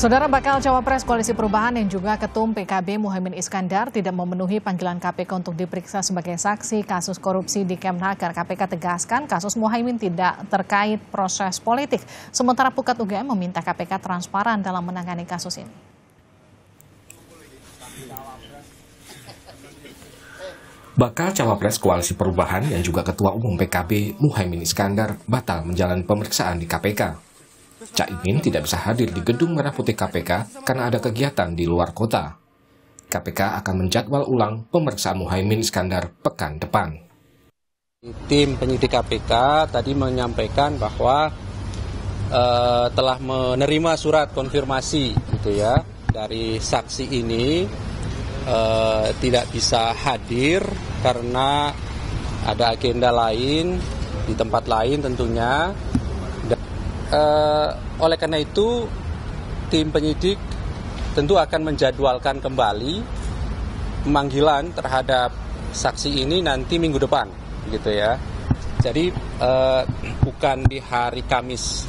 Saudara bakal cawapres Koalisi Perubahan yang juga Ketum PKB Muhaimin Iskandar tidak memenuhi panggilan KPK untuk diperiksa sebagai saksi kasus korupsi di Kemnaker. KPK tegaskan kasus Muhaimin tidak terkait proses politik. Sementara Pukat UGM meminta KPK transparan dalam menangani kasus ini. Bakal cawapres Koalisi Perubahan yang juga Ketua Umum PKB Muhaimin Iskandar batal menjalani pemeriksaan di KPK. Caimin tidak bisa hadir di Gedung Merah Putih KPK karena ada kegiatan di luar kota. KPK akan menjadwal ulang pemeriksaan Muhaimin Iskandar pekan depan. Tim penyidik KPK tadi menyampaikan bahwa telah menerima surat konfirmasi gitu ya dari saksi ini tidak bisa hadir karena ada agenda lain di tempat lain tentunya. Oleh karena itu, tim penyidik tentu akan menjadwalkan kembali pemanggilan terhadap saksi ini nanti minggu depan, gitu ya. Jadi bukan di hari Kamis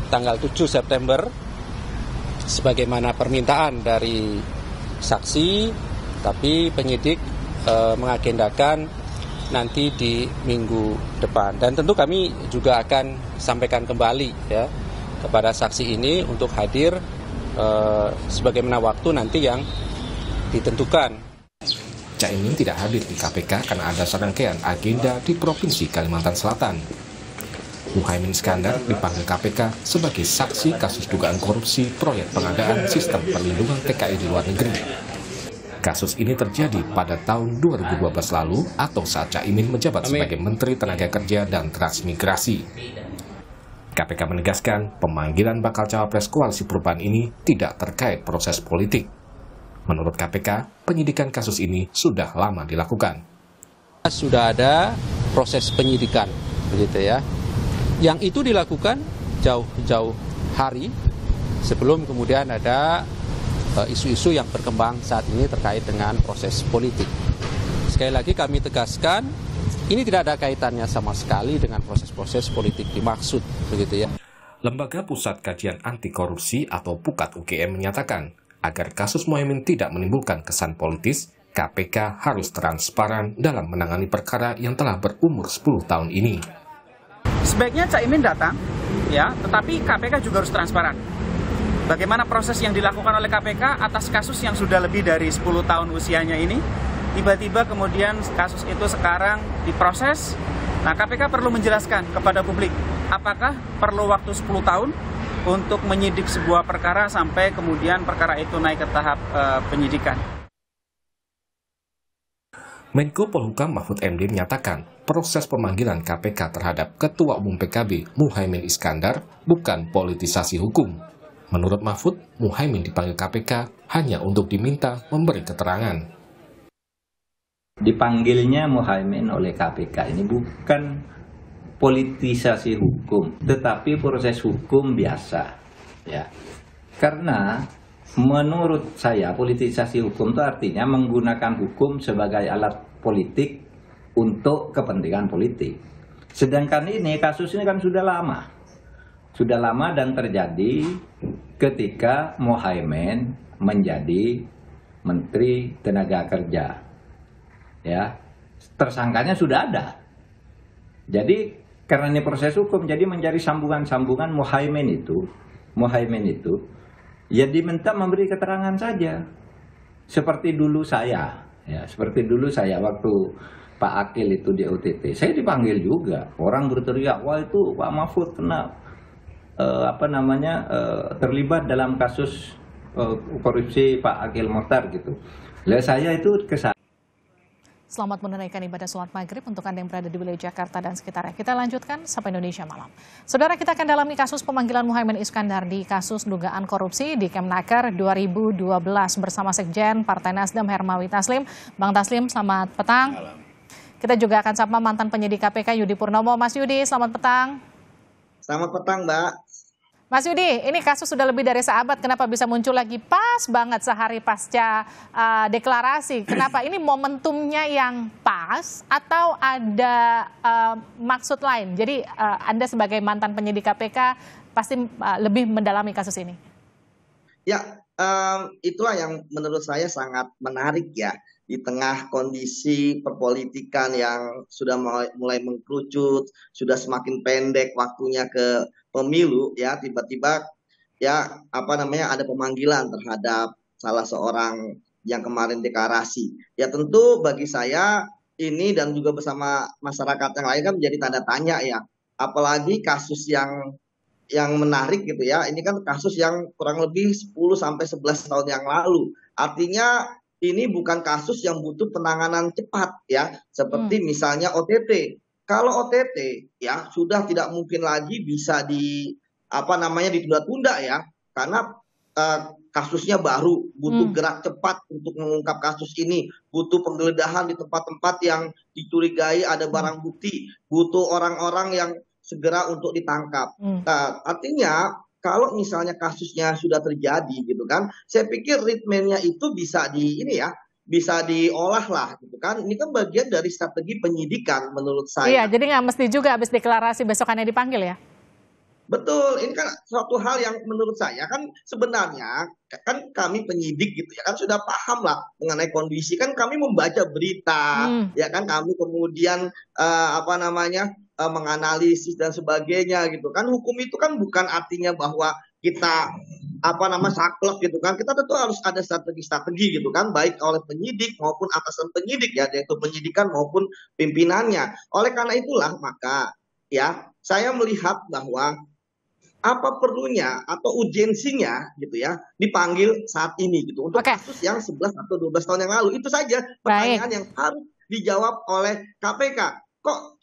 tanggal 7 September, sebagaimana permintaan dari saksi, tapi penyidik mengagendakan nanti di minggu depan. Dan tentu kami juga akan sampaikan kembali ya kepada saksi ini untuk hadir sebagaimana waktu nanti yang ditentukan. Caimin tidak hadir di KPK karena ada serangkaian agenda di Provinsi Kalimantan Selatan. Muhaimin Iskandar dipanggil KPK sebagai saksi kasus dugaan korupsi proyek pengadaan sistem perlindungan TKI di luar negeri. Kasus ini terjadi pada tahun 2012 lalu atau saat Caimin menjabat sebagai Menteri Tenaga Kerja dan Transmigrasi. KPK menegaskan pemanggilan bakal cawapres Koalisi Perubahan ini tidak terkait proses politik. Menurut KPK, penyidikan kasus ini sudah lama dilakukan. Sudah ada proses penyidikan, begitu ya. Yang itu dilakukan jauh-jauh hari sebelum kemudian ada isu-isu yang berkembang saat ini terkait dengan proses politik. Sekali lagi kami tegaskan, ini tidak ada kaitannya sama sekali dengan proses-proses politik dimaksud, begitu ya. Lembaga Pusat Kajian Anti Korupsi atau Pukat UGM menyatakan, agar kasus Muhaimin tidak menimbulkan kesan politis, KPK harus transparan dalam menangani perkara yang telah berumur 10 tahun ini. Sebaiknya Caimin datang, ya, tetapi KPK juga harus transparan. Bagaimana proses yang dilakukan oleh KPK atas kasus yang sudah lebih dari 10 tahun usianya ini, tiba-tiba kemudian kasus itu sekarang diproses. Nah, KPK perlu menjelaskan kepada publik, apakah perlu waktu 10 tahun untuk menyidik sebuah perkara sampai kemudian perkara itu naik ke tahap penyidikan. Menko Polhukam Mahfud MD menyatakan proses pemanggilan KPK terhadap Ketua Umum PKB Muhaimin Iskandar bukan politisasi hukum. Menurut Mahfud, Muhaimin dipanggil KPK hanya untuk diminta memberi keterangan. Dipanggilnya Muhaimin oleh KPK ini bukan politisasi hukum, tetapi proses hukum biasa. Ya. Karena menurut saya politisasi hukum itu artinya menggunakan hukum sebagai alat politik untuk kepentingan politik. Sedangkan ini kasus ini kan sudah lama. Sudah lama dan terjadi ketika Muhaimin menjadi Menteri Tenaga Kerja. Ya, tersangkanya sudah ada. Jadi karena ini proses hukum, jadi menjadi sambungan-sambungan Muhaimin itu, ya diminta memberi keterangan saja. Seperti dulu saya, ya, seperti dulu saya waktu Pak Akil itu di OTT, saya dipanggil juga. Orang berteriak, wah itu Pak Mahfud kena terlibat dalam kasus korupsi Pak Akil Mokhtar gitu. Lah saya itu kesana. Selamat menunaikan ibadah sholat maghrib untuk Anda yang berada di wilayah Jakarta dan sekitarnya. Kita lanjutkan sampai Indonesia Malam. Saudara, kita akan dalami kasus pemanggilan Muhaimin Iskandar di kasus dugaan korupsi di Kemnaker 2012 bersama Sekjen Partai Nasdem Hermawi Taslim. Bang Taslim, selamat petang. Kita juga akan sapa mantan penyidik KPK Yudi Purnomo. Mas Yudi, selamat petang. Selamat petang, Mbak. Mas Yudi, ini kasus sudah lebih dari seabad, kenapa bisa muncul lagi pas banget sehari pasca deklarasi? Kenapa ini momentumnya yang pas atau ada maksud lain? Jadi Anda sebagai mantan penyidik KPK pasti lebih mendalami kasus ini. Ya, itulah yang menurut saya sangat menarik ya. Di tengah kondisi perpolitikan yang sudah mulai mengkerucut, sudah semakin pendek waktunya ke pemilu, ya tiba-tiba ya ada pemanggilan terhadap salah seorang yang kemarin deklarasi. Ya tentu bagi saya ini dan juga bersama masyarakat yang lain kan menjadi tanda tanya ya. Apalagi kasus yang menarik gitu ya. Ini kan kasus yang kurang lebih 10 sampai 11 tahun yang lalu. Artinya ini bukan kasus yang butuh penanganan cepat ya, seperti misalnya OTT. Kalau OTT ya sudah tidak mungkin lagi bisa ditunda-tunda ya, karena kasusnya baru, butuh gerak cepat untuk mengungkap kasus ini, butuh penggeledahan di tempat-tempat yang dicurigai ada barang bukti, butuh orang-orang yang segera untuk ditangkap. Nah, artinya kalau misalnya kasusnya sudah terjadi gitu kan, saya pikir ritmenya itu bisa bisa diolah lah gitu kan. Ini kan bagian dari strategi penyidikan menurut saya. Iya, jadi nggak mesti juga habis deklarasi besokannya dipanggil ya? Betul, ini kan suatu hal yang menurut saya kan sebenarnya kan kami penyidik gitu ya kan sudah paham lah mengenai kondisi, kan kami membaca berita ya kan, kami kemudian menganalisis dan sebagainya gitu kan. Hukum itu kan bukan artinya bahwa kita saklek gitu kan. Kita tentu harus ada strategi-strategi gitu kan, baik oleh penyidik maupun atasan penyidik ya, yaitu penyidikan maupun pimpinannya. Oleh karena itulah maka ya saya melihat bahwa apa perlunya atau urgensinya gitu ya dipanggil saat ini gitu untuk kasus yang 11 atau 12 tahun yang lalu. Itu saja pertanyaan yang harus dijawab oleh KPK. Kok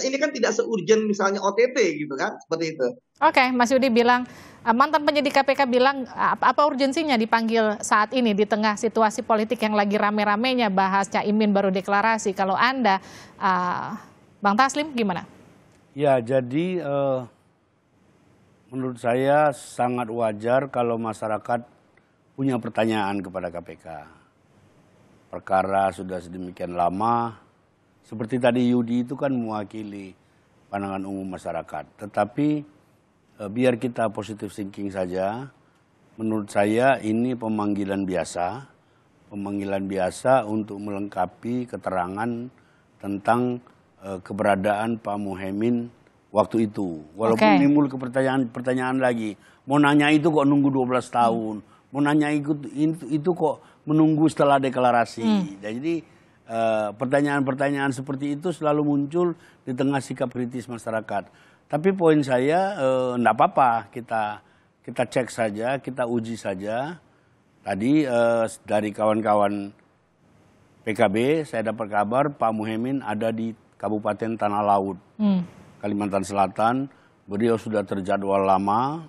ini kan tidak seurgen misalnya OTT gitu kan, seperti itu. Oke, Mas Yudi bilang, mantan penyidik KPK bilang apa urgensinya dipanggil saat ini di tengah situasi politik yang lagi rame-ramenya bahas Caimin baru deklarasi. Kalau Anda, Bang Taslim gimana? Ya, jadi menurut saya sangat wajar kalau masyarakat punya pertanyaan kepada KPK. Perkara sudah sedemikian lama, seperti tadi Yudi itu kan mewakili pandangan umum masyarakat. Tetapi biar kita positive thinking saja, menurut saya ini pemanggilan biasa untuk melengkapi keterangan tentang keberadaan Pak Muhaimin waktu itu. Walaupun timbul pertanyaan lagi, mau nanya itu kok nunggu 12 tahun, mau nanya itu kok menunggu setelah deklarasi. Jadi pertanyaan-pertanyaan seperti itu selalu muncul di tengah sikap kritis masyarakat. Tapi poin saya enggak apa-apa, kita cek saja, kita uji saja. Tadi dari kawan-kawan PKB saya dapat kabar Pak Muhaimin ada di Kabupaten Tanah Laut, Kalimantan Selatan. Beliau sudah terjadwal lama,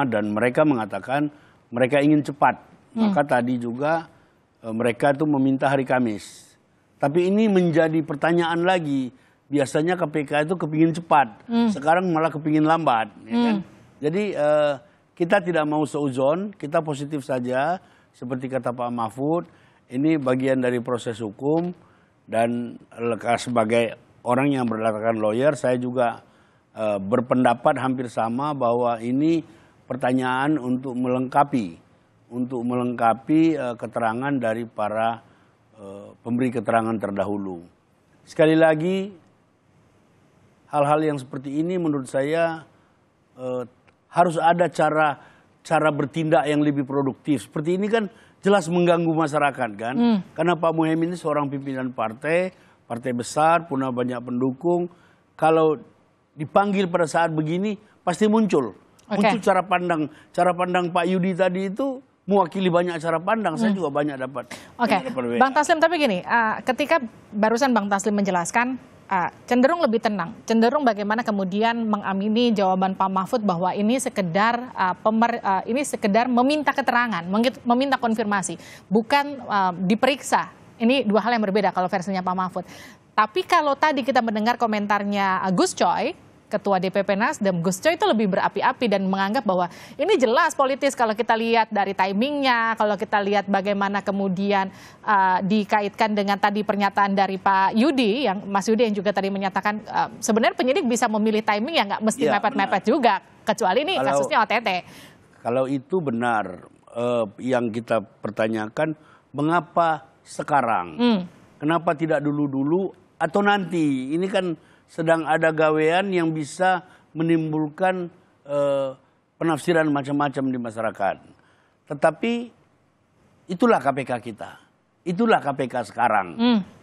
dan mereka mengatakan mereka ingin cepat. Maka tadi juga mereka itu meminta hari Kamis. Tapi ini menjadi pertanyaan lagi. Biasanya KPK itu kepingin cepat, sekarang malah kepingin lambat. Ya kan? Jadi kita tidak mau seuzon, kita positif saja. Seperti kata Pak Mahfud, ini bagian dari proses hukum. Dan sebagai orang yang berlatar lawyer, saya juga berpendapat hampir sama bahwa ini pertanyaan untuk melengkapi keterangan dari para pemberi keterangan terdahulu. Sekali lagi, hal-hal yang seperti ini menurut saya harus ada cara bertindak yang lebih produktif. Seperti ini kan jelas mengganggu masyarakat kan. Karena Pak Muhaimin ini seorang pimpinan partai besar, punya banyak pendukung. Kalau dipanggil pada saat begini pasti muncul cara pandang Pak Yudi tadi itu mewakili banyak cara pandang. Saya juga banyak dapat. Bang Taslim, tapi gini, ketika barusan Bang Taslim menjelaskan cenderung lebih tenang, cenderung bagaimana kemudian mengamini jawaban Pak Mahfud bahwa ini sekedar meminta keterangan, meminta konfirmasi, bukan diperiksa. Ini dua hal yang berbeda kalau versinya Pak Mahfud. Tapi kalau tadi kita mendengar komentarnya Gus Coy, Ketua DPP Nasdem, Gus Coy itu lebih berapi-api dan menganggap bahwa ini jelas politis kalau kita lihat dari timingnya, kalau kita lihat bagaimana kemudian dikaitkan dengan tadi pernyataan dari Pak Yudi, yang Mas Yudi yang juga tadi menyatakan sebenarnya penyidik bisa memilih timing yang nggak mesti mepet-mepet juga, kecuali ini kasusnya OTT. Kalau itu benar yang kita pertanyakan, mengapa sekarang? Kenapa tidak dulu-dulu atau nanti? Ini kan sedang ada gawean yang bisa menimbulkan penafsiran macam-macam di masyarakat. Tetapi itulah KPK kita. Itulah KPK sekarang.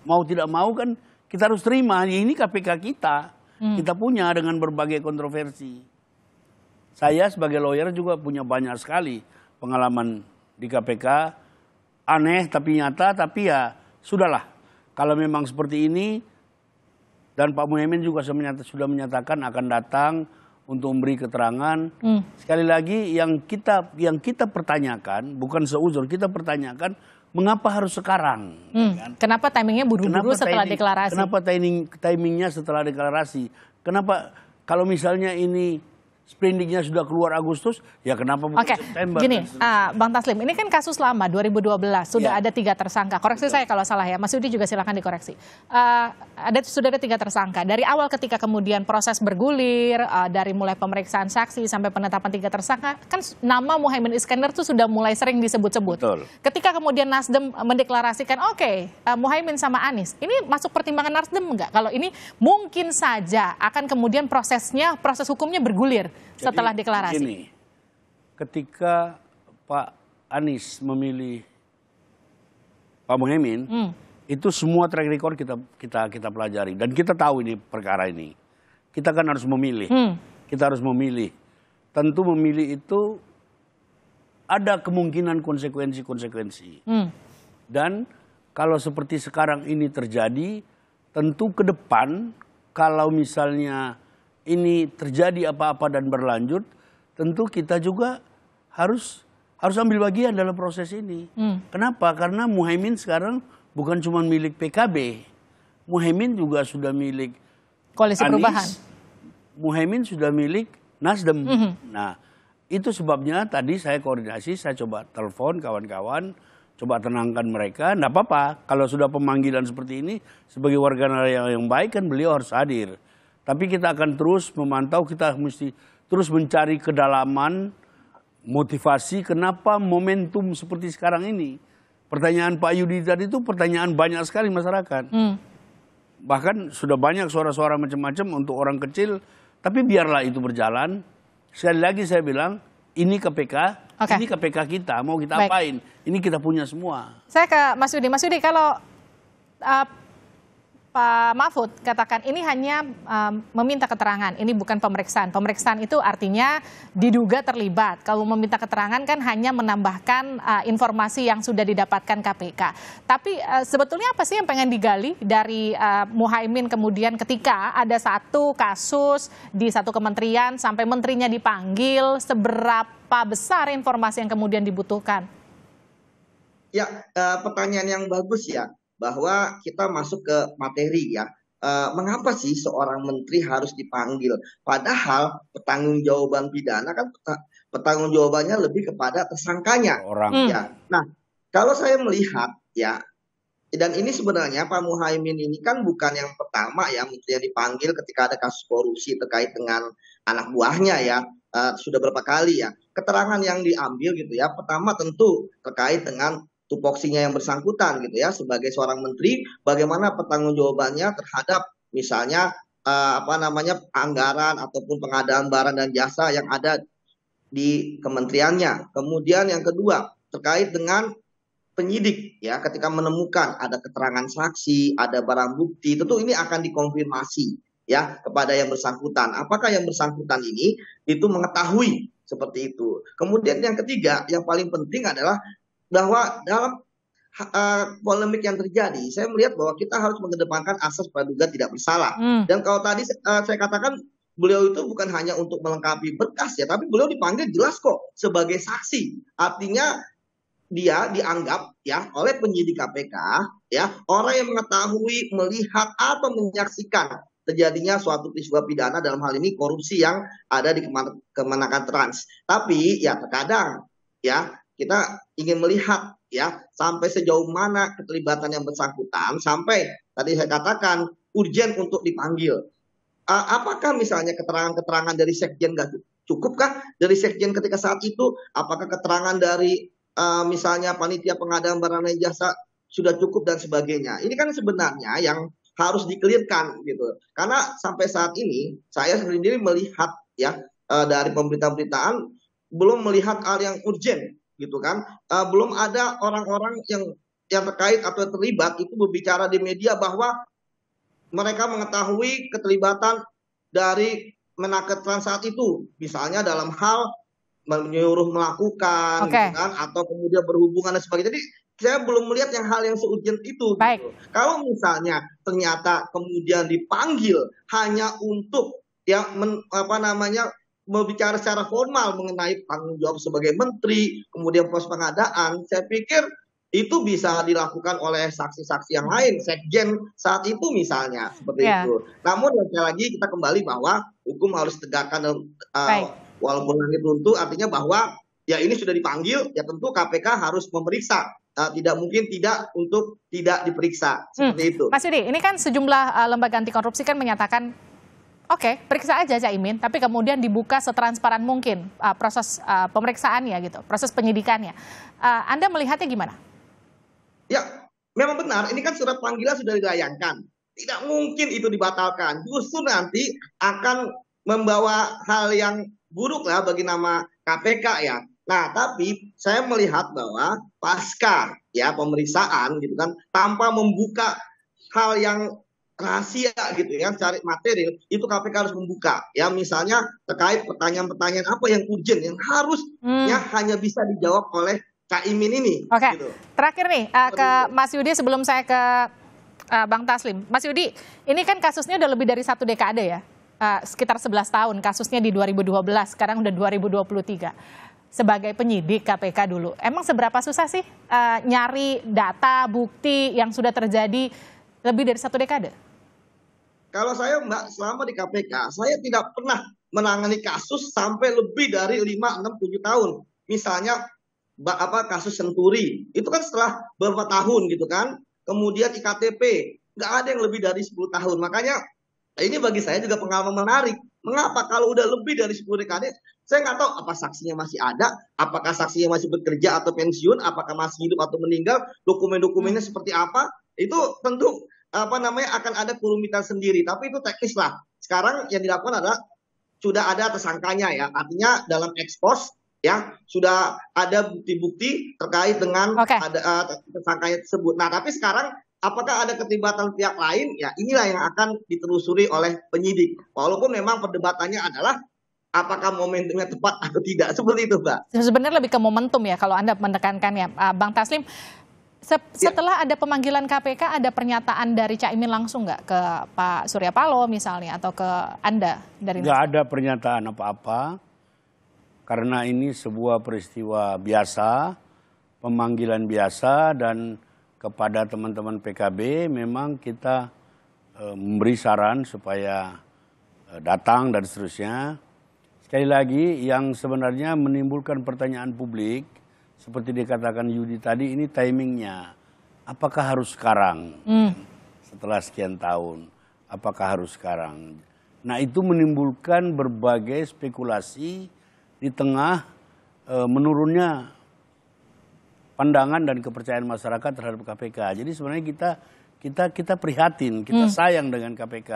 Mau tidak mau kan kita harus terima. Ini KPK kita. Kita punya dengan berbagai kontroversi. Saya sebagai lawyer juga punya banyak sekali pengalaman di KPK. Aneh tapi nyata, tapi ya sudahlah. Kalau memang seperti ini, dan Pak Muhaimin juga sudah menyatakan akan datang untuk memberi keterangan. Sekali lagi yang kita pertanyakan, bukan seuzur, kita pertanyakan mengapa harus sekarang? Kan? Kenapa timingnya buru-buru setelah deklarasi? Kenapa timingnya setelah deklarasi? Kenapa kalau misalnya ini sprindiknya sudah keluar Agustus, ya kenapa bukan September? Gini, Bang Taslim, ini kan kasus lama 2012, sudah ada 3 tersangka. Koreksi saya kalau salah ya, Mas Yudi juga silakan dikoreksi. Sudah ada 3 tersangka. Dari awal ketika kemudian proses bergulir, dari mulai pemeriksaan saksi sampai penetapan 3 tersangka, kan nama Muhaimin Iskandar itu sudah mulai sering disebut-sebut. Ketika kemudian Nasdem mendeklarasikan, Muhaimin sama Anies, ini masuk pertimbangan Nasdem enggak? Kalau ini mungkin saja akan kemudian proses hukumnya bergulir setelah deklarasi. Gini, ketika Pak Anies memilih Pak Muhaimin, itu semua track record kita pelajari dan kita tahu ini perkara ini. Kita kan harus memilih. Kita harus memilih. Tentu memilih itu ada kemungkinan konsekuensi. Dan kalau seperti sekarang ini terjadi, tentu ke depan kalau misalnya ini terjadi apa-apa dan berlanjut, tentu kita juga harus ambil bagian dalam proses ini. Kenapa? Karena Muhaimin sekarang bukan cuma milik PKB, Muhaimin juga sudah milik Koalisi Anies, Perubahan. Muhaimin sudah milik Nasdem. Nah, itu sebabnya tadi saya koordinasi, saya coba telepon kawan-kawan, coba tenangkan mereka. Nggak apa-apa, kalau sudah pemanggilan seperti ini, sebagai warga negara yang baik kan beliau harus hadir. Tapi kita akan terus memantau, kita mesti terus mencari kedalaman, motivasi kenapa momentum seperti sekarang ini. Pertanyaan Pak Yudi tadi itu pertanyaan banyak sekali masyarakat. Bahkan sudah banyak suara-suara macam-macam untuk orang kecil, tapi biarlah itu berjalan. Sekali lagi saya bilang, ini KPK, ini KPK kita, mau kita apain? Ini kita punya semua. Saya ke Mas Yudi. Mas Yudi, kalau Pak Mahfud katakan ini hanya meminta keterangan, ini bukan pemeriksaan. Pemeriksaan itu artinya diduga terlibat. Kalau meminta keterangan kan hanya menambahkan informasi yang sudah didapatkan KPK. Tapi sebetulnya apa sih yang pengen digali dari Muhaimin kemudian ketika ada satu kasus di satu kementerian sampai menterinya dipanggil, seberapa besar informasi yang kemudian dibutuhkan? Ya, pertanyaan yang bagus ya. Bahwa kita masuk ke materi ya, mengapa sih seorang menteri harus dipanggil? Padahal pertanggungjawaban pidana kan pertanggungjawabannya lebih kepada tersangkanya. Ya. Nah, kalau saya melihat ya, dan ini sebenarnya Pak Muhaimin ini kan bukan yang pertama ya menteri yang dipanggil ketika ada kasus korupsi terkait dengan anak buahnya ya. Sudah berapa kali ya keterangan yang diambil gitu ya. Pertama tentu terkait dengan tupoksinya yang bersangkutan gitu ya, sebagai seorang menteri bagaimana pertanggungjawabannya terhadap misalnya anggaran ataupun pengadaan barang dan jasa yang ada di kementeriannya. Kemudian yang kedua terkait dengan penyidik ya, ketika menemukan ada keterangan saksi, ada barang bukti, tentu ini akan dikonfirmasi ya kepada yang bersangkutan. Apakah yang bersangkutan ini itu mengetahui seperti itu. Kemudian yang ketiga yang paling penting adalah bahwa dalam polemik yang terjadi, saya melihat bahwa kita harus mengedepankan asas praduga tidak bersalah. Dan kalau tadi saya katakan beliau itu bukan hanya untuk melengkapi berkas ya, tapi beliau dipanggil jelas kok sebagai saksi. Artinya dia dianggap ya oleh penyidik KPK ya orang yang mengetahui, melihat atau menyaksikan terjadinya suatu peristiwa pidana, dalam hal ini korupsi yang ada di Kemenaker Trans. Tapi ya terkadang ya kita ingin melihat ya sampai sejauh mana keterlibatan yang bersangkutan sampai tadi saya katakan urgen untuk dipanggil. Apakah misalnya keterangan-keterangan dari Sekjen Cukupkah dari sekjen ketika saat itu? Apakah keterangan dari misalnya panitia pengadaan barang dan jasa sudah cukup dan sebagainya? Ini kan sebenarnya yang harus dikelirkan gitu. Karena sampai saat ini saya sendiri melihat ya dari pemberitaan belum melihat hal yang urgent gitu kan. Belum ada orang-orang yang terkait atau terlibat itu berbicara di media bahwa mereka mengetahui keterlibatan dari Menaker Trans saat itu, misalnya dalam hal menyuruh melakukan, gitu kan, atau kemudian berhubungan dan sebagainya. Jadi saya belum melihat hal yang seurgent itu. Gitu. Kalau misalnya ternyata kemudian dipanggil hanya untuk berbicara secara formal mengenai tanggung jawab sebagai menteri, kemudian proses pengadaan, saya pikir itu bisa dilakukan oleh saksi-saksi yang lain, sekjen saat itu misalnya, seperti itu. Namun sekali lagi kita kembali bahwa hukum harus tegakkan, walaupun langit runtuh, artinya bahwa ya ini sudah dipanggil, ya tentu KPK harus memeriksa. Tidak mungkin untuk tidak diperiksa, seperti itu. Mas Yudi, ini kan sejumlah lembaga anti korupsi kan menyatakan, oke, periksa aja Caimin, tapi kemudian dibuka setransparan mungkin proses pemeriksaannya gitu, proses penyidikannya. Anda melihatnya gimana? Ya, memang benar. Ini kan surat panggilan sudah dilayangkan. Tidak mungkin itu dibatalkan. Justru nanti akan membawa hal yang buruk lah bagi nama KPK ya. Nah, tapi saya melihat bahwa pasca ya pemeriksaan gitu kan, tanpa membuka hal yang rahasia gitu ya, cari material, itu KPK harus membuka. Ya, misalnya terkait pertanyaan-pertanyaan apa yang urgent, yang harusnya hanya bisa dijawab oleh Caimin ini. Oke, gitu. Terakhir nih ke Mas Yudi sebelum saya ke Bang Taslim. Mas Yudi, ini kan kasusnya udah lebih dari 1 dekade ya, sekitar 11 tahun kasusnya di 2012, sekarang udah 2023. Sebagai penyidik KPK dulu, emang seberapa susah sih nyari data, bukti yang sudah terjadi lebih dari 1 dekade? Kalau saya Mbak, selama di KPK, saya tidak pernah menangani kasus sampai lebih dari 5, 6, 7 tahun. Misalnya kasus Senturi itu kan setelah beberapa tahun gitu kan, kemudian IKTP nggak ada yang lebih dari 10 tahun. Makanya ini bagi saya juga pengalaman menarik. Mengapa kalau udah lebih dari 10 dekade, saya nggak tahu apa saksinya masih ada, apakah saksinya masih bekerja atau pensiun, apakah masih hidup atau meninggal, dokumen-dokumennya seperti apa, itu tentu akan ada kerumitan sendiri. Tapi itu teknis lah. Sekarang yang dilakukan adalah sudah ada tersangkanya ya, artinya dalam ekspos ya sudah ada bukti-bukti terkait dengan tersangkanya tersebut. Nah, tapi sekarang apakah ada keterlibatan pihak lain? Ya, inilah yang akan ditelusuri oleh penyidik. Walaupun memang perdebatannya adalah apakah momentumnya tepat atau tidak, seperti itu, Mbak. Sebenarnya lebih ke momentum ya kalau Anda menekankannya, Bang Taslim. Setelah ada pemanggilan KPK, ada pernyataan dari Caimin langsung nggak ke Pak Surya Paloh misalnya atau ke Anda dari? Nggak ada pernyataan apa-apa. Karena ini sebuah peristiwa biasa, pemanggilan biasa, dan kepada teman-teman PKB memang kita memberi saran supaya datang dan seterusnya. Sekali lagi yang sebenarnya menimbulkan pertanyaan publik, seperti dikatakan Yudi tadi, ini timingnya. Apakah harus sekarang? Setelah sekian tahun, apakah harus sekarang? Nah, itu menimbulkan berbagai spekulasi di tengah menurunnya pandangan dan kepercayaan masyarakat terhadap KPK. Jadi sebenarnya kita prihatin, kita sayang dengan KPK.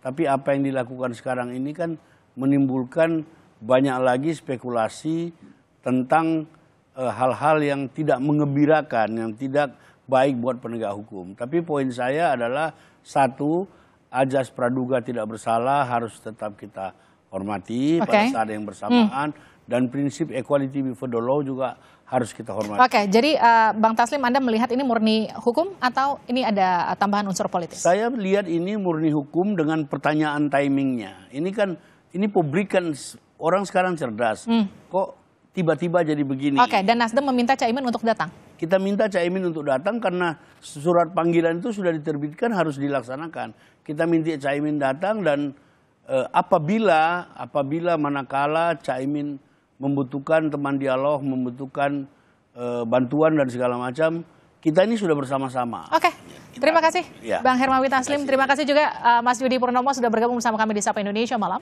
Tapi apa yang dilakukan sekarang ini kan menimbulkan banyak lagi spekulasi tentang hal-hal yang tidak mengembirakan, yang tidak baik buat penegak hukum. Tapi poin saya adalah satu, azas praduga tidak bersalah harus tetap kita hormati pada saat yang bersamaan, dan prinsip equality before the law juga harus kita hormati. Oke, jadi Bang Taslim, Anda melihat ini murni hukum atau ini ada tambahan unsur politis? Saya lihat ini murni hukum dengan pertanyaan timingnya. Ini publik kan orang sekarang cerdas. Kok tiba-tiba jadi begini? Oke, dan Nasdem meminta Caimin untuk datang? Kita minta Caimin untuk datang karena surat panggilan itu sudah diterbitkan, harus dilaksanakan. Kita minta Caimin datang, dan apabila manakala Caimin membutuhkan teman dialog, membutuhkan bantuan dan segala macam, kita ini sudah bersama-sama. Oke, terima kasih Bang Hermawi Taslim, terima kasih juga Mas Yudi Purnomo sudah bergabung bersama kami di Sapa Indonesia Malam.